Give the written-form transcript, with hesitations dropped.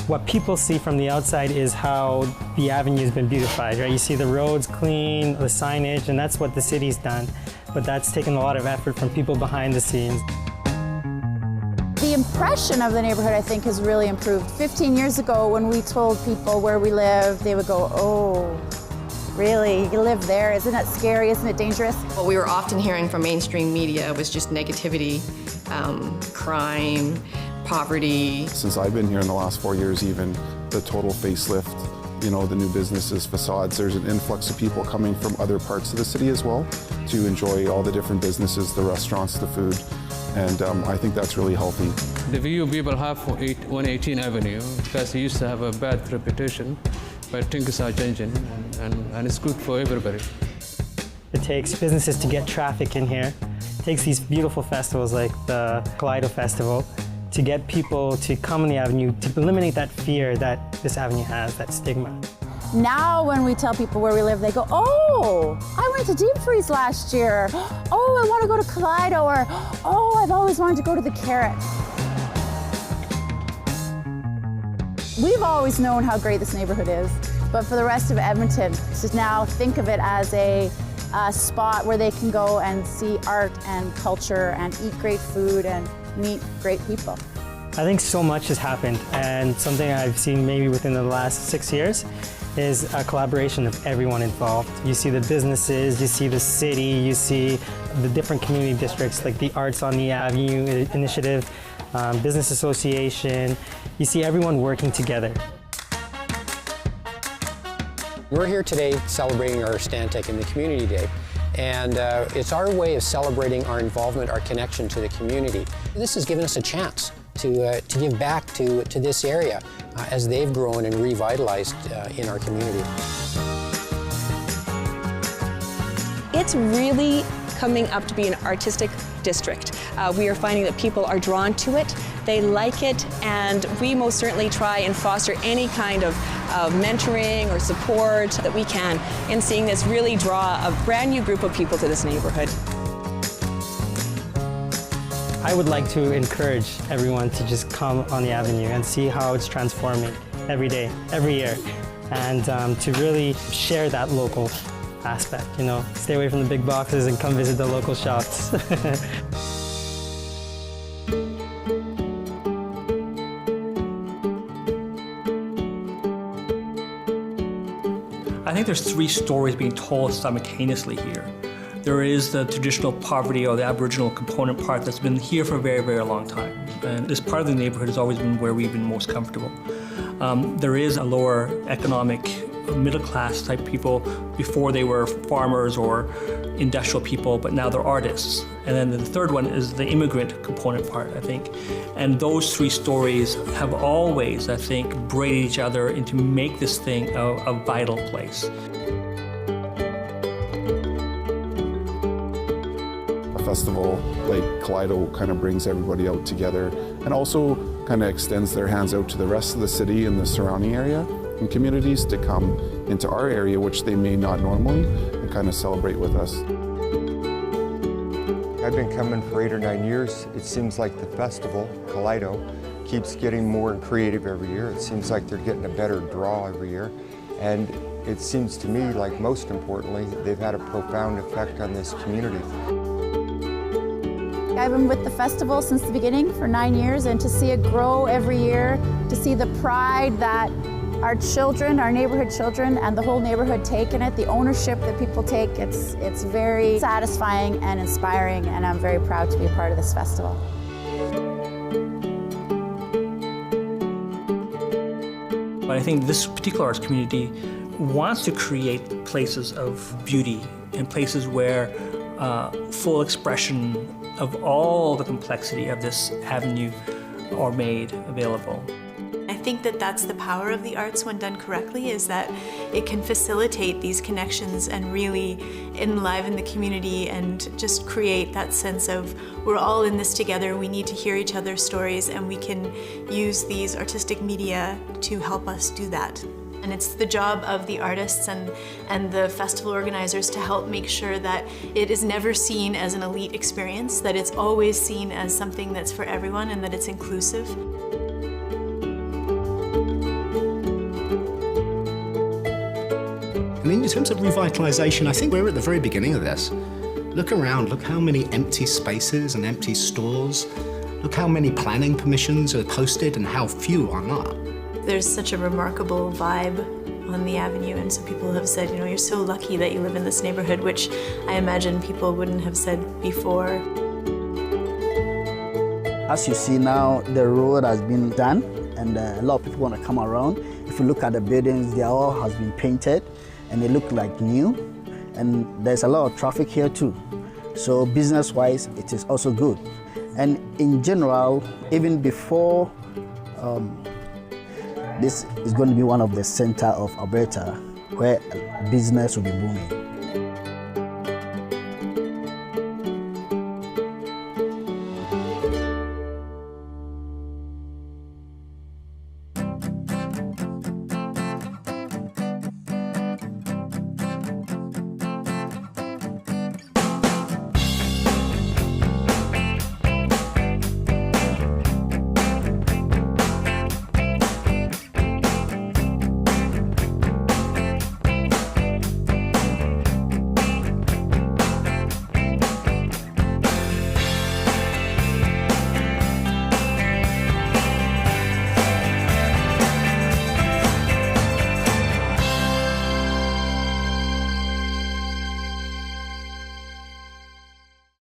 What people see from the outside is how the avenue has been beautified, right? You see the roads clean, the signage, and that's what the city's done. But that's taken a lot of effort from people behind the scenes. The impression of the neighborhood, I think, has really improved. 15 years ago, when we told people where we live, they would go, oh, really? You live there? Isn't that scary? Isn't it dangerous? What we were often hearing from mainstream media was just negativity, crime, poverty. Since I've been here in the last 4 years, even the total facelift, you know, the new businesses, facades, there's an influx of people coming from other parts of the city as well to enjoy all the different businesses, the restaurants, the food, and I think that's really healthy. The view people have for 118 Avenue, because it used to have a bad reputation, but I think it's our changing, and it's good for everybody. It takes businesses to get traffic in here. It takes these beautiful festivals like the Kaleido Festival to get people to come on the avenue, to eliminate that fear that this avenue has, that stigma. Now when we tell people where we live, they go, oh, I went to Deep Freeze last year. Oh, I want to go to Kaleido, or oh, I've always wanted to go to the Carrot. We've always known how great this neighborhood is, but for the rest of Edmonton, to now think of it as a spot where they can go and see art and culture and eat great food and meet great people. I think so much has happened, and something I've seen maybe within the last 6 years is a collaboration of everyone involved. You see the businesses, you see the city, you see the different community districts like the Arts on the Avenue initiative, Business Association. You see everyone working together. We're here today celebrating our Stantec and the Community Day, and it's our way of celebrating our involvement, our connection to the community. This has given us a chance to give back to this area as they've grown and revitalized in our community. It's really coming up to be an artistic district. We are finding that people are drawn to it, they like it, and we most certainly try and foster any kind of mentoring or support that we can in seeing this really draw a brand new group of people to this neighborhood. I would like to encourage everyone to just come on the avenue and see how it's transforming every day, every year, and to really share that local aspect, you know. Stay away from the big boxes and come visit the local shops. I think there's three stories being told simultaneously here. There is the traditional poverty or the Aboriginal component part that's been here for a very, very long time. And this part of the neighborhood has always been where we've been most comfortable. There is a lower economic, middle-class type people. Before they were farmers or industrial people, but now they're artists. And then the third one is the immigrant component part, I think. And those three stories have always, I think, braided each other and to make this thing a vital place. Festival like Kaleido kind of brings everybody out together and also kind of extends their hands out to the rest of the city and the surrounding area and communities to come into our area, which they may not normally, and kind of celebrate with us. I've been coming for 8 or 9 years. It seems like the festival, Kaleido, keeps getting more creative every year. It seems like they're getting a better draw every year. And it seems to me like most importantly, they've had a profound effect on this community. I've been with the festival since the beginning for 9 years, and to see it grow every year, to see the pride that our children, our neighborhood children, and the whole neighborhood take in it, the ownership that people take, it's very satisfying and inspiring, and I'm very proud to be a part of this festival. But I think this particular arts community wants to create places of beauty and places where full expression of all the complexity of this avenue are made available. I think that that's the power of the arts when done correctly, is that it can facilitate these connections and really enliven the community and just create that sense of we're all in this together, we need to hear each other's stories, and we can use these artistic media to help us do that. And it's the job of the artists and the festival organizers to help make sure that it is never seen as an elite experience, that it's always seen as something that's for everyone and that it's inclusive. And in terms of revitalisation, I think we're at the very beginning of this. Look around, look how many empty spaces and empty stores. Look how many planning permissions are posted and how few are not. There's such a remarkable vibe on the avenue, and so people have said, you know, you're so lucky that you live in this neighborhood, which I imagine people wouldn't have said before. As you see now, the road has been done, and a lot of people want to come around. If you look at the buildings, they all has been painted, and they look like new, and there's a lot of traffic here too. So business-wise, it is also good. And in general, even before this is going to be one of the center of Alberta where business will be booming.